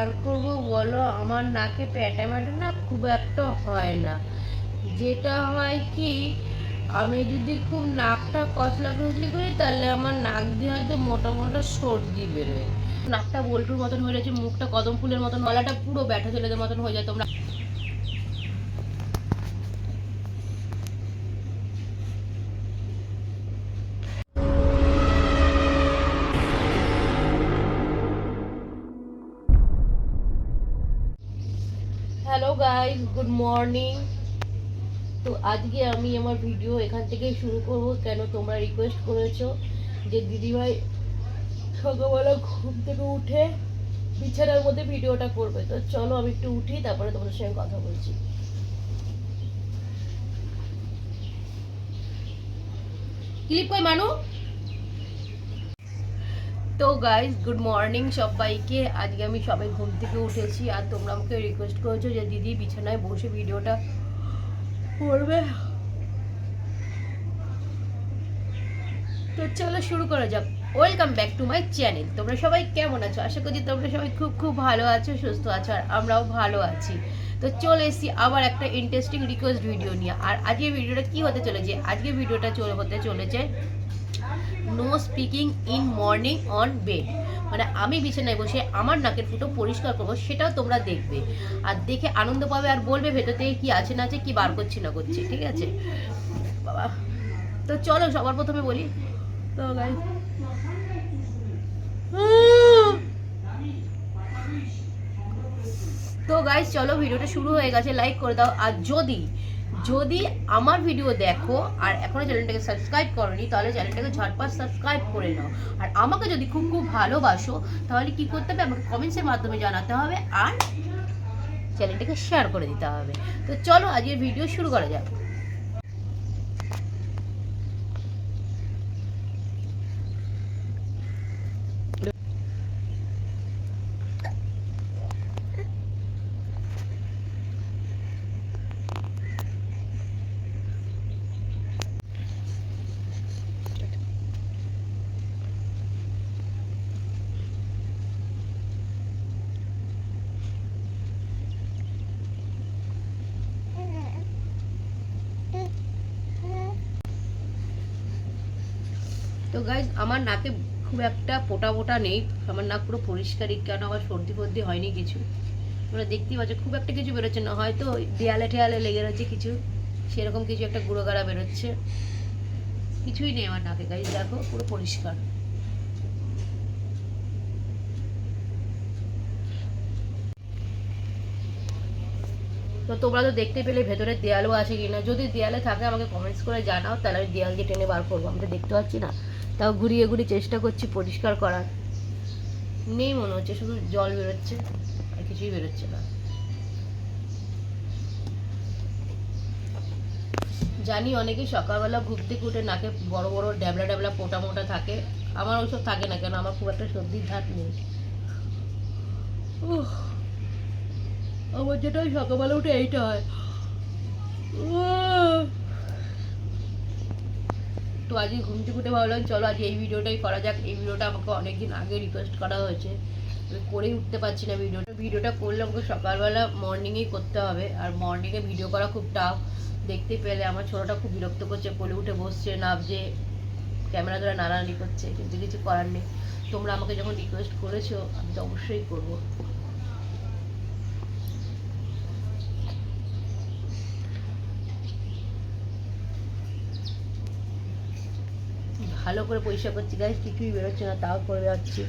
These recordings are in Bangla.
আর করবো বলো, আমার নাকে প্যাটাম্যাটা না খুব একটা হয় না। যেটা হয় কি, আমি যদি খুব নাকটা কচলা কচলি করি তাহলে আমার নাক দিয়ে হয়তো মোটা মোটা সর্দি বেরোয়। নাকটা বল্টুর মতন হয়ে গেছে, মুখটা কদম ফুলের মতন, গলাটা পুরো ব্যাটা ছেলেদের মতন হয়ে যায়। তোমরা হ্যালো গাইস, গুড মর্নিং। তো আজকে আমি আমার ভিডিও এখান থেকেই শুরু করব। কেন তোমরা রিকোয়েস্ট করেছো যে দিদিভাই সকালবেলা ঘুম থেকে উঠে বিছানার মধ্যে ভিডিওটা করবে। তো চলো আমি একটু উঠি, তারপরে তোমাদের সঙ্গে কথা বলছি। ক্লিপ কই মানু। তো গাইস, গুড মর্নিং সবাইকে। আজকে আমি সবাই ঘুম থেকে উঠেছি, আর তোমরা আমাকে রিকোয়েস্ট করেছো যে দিদি বিছানায় বসে ভিডিওটা করবে। তো চলো শুরু করা যাক। Welcome back to my channel. তোমরা সবাই কেমন আছো? আশা করছি তোমরা সবাই খুব খুব ভালো আছো, সুস্থ আছো, আর আমরাও ভালো আছি। তো চলে এসেছি আবার একটা ইন্টারেস্টিং রিকোয়েস্ট ভিডিও নিয়ে। আর আজকের ভিডিওটা কি হতে চলেছে? আজকের ভিডিওটা হতে চলেছে no speaking in morning on bed. মানে আমি বিছানায় বসে আমার নাকের ফুটো পরিষ্কার করবো, সেটাও তোমরা দেখবে আর দেখে আনন্দ পাবে, আর বলবে ভেতর থেকে কি আছে না আছে, কি বার করছি না করছি। ঠিক আছে বাবা? তো চলো সবার প্রথমে বলি। তো গাইস, চলো ভিডিওটা শুরু হয়ে গেছে, লাইক করে দাও। আর যদি যদি আমার ভিডিও দেখো আর এখনো চ্যানেলটাকে সাবস্ক্রাইব করোনি, তাহলে চ্যানেলটাকে ঝটপট সাবস্ক্রাইব করে নাও। আর আমাকে যদি খুব খুব ভালোবাসো, তাহলে কি করতে হবে? আমাকে কমেন্টসের মাধ্যমে জানাতে হবে, আর চ্যানেলটাকে শেয়ার করে দিতে হবে। তো চলো আজকের ভিডিও শুরু করা যাক। তো গাইজ, আমার নাকে খুব একটা পোটা পোটা নেই, আমার নাক পুরো পরিষ্কারই। কেন আমার সর্দি ফর্দি হয়নি কিছু। তোমরা দেখতেই পাচ্ছ খুব একটা কিছু বেরোচ্ছে না, হয়তো দেয়ালে ঠেয়ালে লেগে রয়েছে কিছু, সেরকম কিছু একটা গুঁড়ো গাড়া বেরোচ্ছে। কিছুই নেই আমার নাকে গাইজ, দেখো পুরো পরিষ্কার। তো তোমরা তো দেখতে পেলে ভেতরে দেয়ালও আছে কিনা। যদি দেয়ালে থাকে আমাকে কমেন্টস করে জানাও, তাহলে আমি দেয়াল দিয়ে টেনে বার করবো। আমি তো দেখতে পাচ্ছি না, তাও ঘুরিয়ে ঘুরিয়ে চেষ্টা করছি পরিষ্কার করার। নেই মনে হচ্ছে, শুধু জল বেরোচ্ছে, আর কিছুই বেরোচ্ছে না। জানি অনেকেই সকালবেলা ঘুম থেকে উঠে নাকে বড় বড় ড্যাবলা ড্যাবলা পোটা মোটা থাকে। আমার ওইসব থাকে না, কেন আমার খুব একটা সর্দির ধাত নেই। আমার যেটা ওই সকালবেলা উঠে এইটা হয়। তো আজকে ঘুম থেকে উঠে ভাবলাম চলো আজ এই ভিডিওটাই করা যাক। এই ভিডিওটা আমাকে অনেকদিন আগে রিকোয়েস্ট করা হয়েছে, আমি করেই উঠতে পারছি না। ভিডিওটা করলে আমাকে সকালবেলা মর্নিংয়েই করতে হবে, আর মর্নিংয়ে ভিডিও করা খুব টাফ। দেখতে পেলে আমার ছোটোটা খুব বিরক্ত করছে, কোলে উঠে বসছে, নাবছে, ক্যামেরা ধরে নাড়ানাড়ি করছে, কিন্তু কিছু করার নেই। তোমরা আমাকে যখন রিকোয়েস্ট করেছো, আমি তো অবশ্যই করবো। ভালো করে পরিষ্কার করছি গাইস, কিছুই বেরোচ্ছে না, তাও করে যাচ্ছি।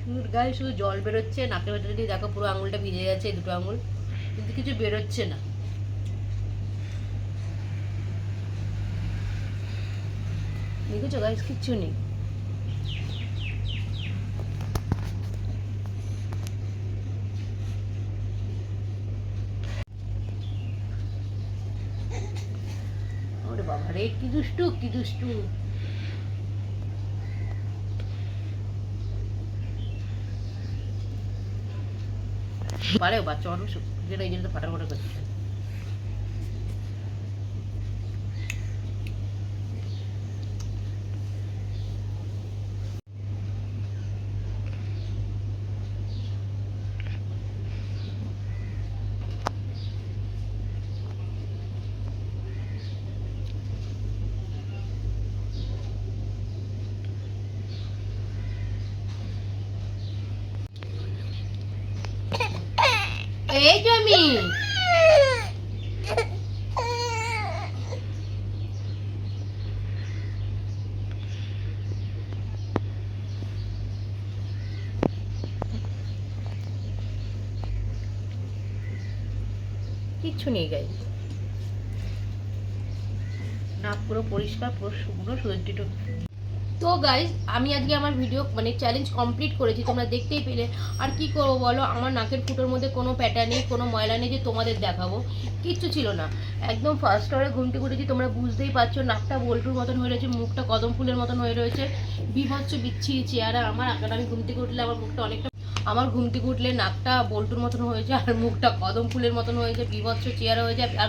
শুধু গায়ে শুধু জল বেরোচ্ছে, নাকের ভেতরে দিয়ে দেখো পুরো আঙুলটা ভিজে গেছে, দুটো আঙুল, কিন্তু কিছু বেরোচ্ছে না। দেখেছো গাইস, কিচ্ছু নেই। ওরে বাবা রে, কি দুষ্টু কি দুষ্টু। পারে বাচ্চা মানুষ যেটা এই জন্য ফাটাফাটা করছে। এই যে আমি কিচ্ছু নেই গাইস, নাক পুরো পরিষ্কার, পুরো শুকনো, শুধু। তো গাইজ আমি আজকে আমার ভিডিও মানে চ্যালেঞ্জ কমপ্লিট করেছি, তোমরা দেখতেই পেলে। আর কি করবো বলো, আমার নাকের ফুটোর মধ্যে কোনো প্যাটার্ন নেই, কোনো ময়লা নেই যে তোমাদের দেখাবো, কিচ্ছু ছিল না। একদম ফার্স্ট আওয়ারে ঘুমতে ঘুরেছি, তোমরা বুঝতেই পারছো। নাকটা বল্টুর মতন হয়ে রয়েছে, মুখটা কদম ফুলের মতন হয়ে রয়েছে, বিভৎস বিচ্ছিরি চেহারা আমার। এখন আমি ঘুম থেকে উঠলে আমার মুখটা অনেকটা, আমার ঘুম থেকে উঠলে নাকটা বল্টুর মতন হয়েছে, আর মুখটা কদম ফুলের মতন হয়েছে, বিভৎস চেহারা হয়ে যায়। আর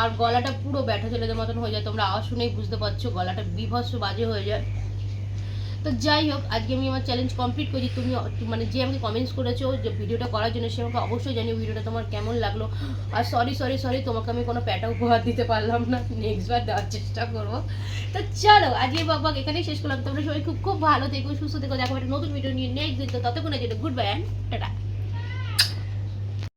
আর গলাটা পুরো ব্যাটা ছেলেদের মতন হয়ে যায়, তোমরা আওয়াজ শুনেই বুঝতে পারছো গলাটা বিভৎস বাজে হয়ে যায়। তো যাই হোক, আজকে আমি আমার চ্যালেঞ্জ কমপ্লিট করেছি। তুমি মানে যে আমাকে কমেন্টস করেছো যে ভিডিওটা করার জন্য, সে আমাকে অবশ্যই জানিও ভিডিওটা তোমার কেমন লাগলো। আর সরি তোমাকে আমি কোনো প্যাটা উপহার দিতে পারলাম না, নেক্সট বার দেওয়ার চেষ্টা করবো। তো চলো আজকে বাবা এখানেই শেষ করলাম। তোমরা সবাই খুব খুব ভালো থেকো, সুস্থ থেকো। দেখো একটা নতুন ভিডিও নিয়ে নেক্সট দিন। তো ততক্ষণের জন্য গুড বাই অ্যান্ড টাটা।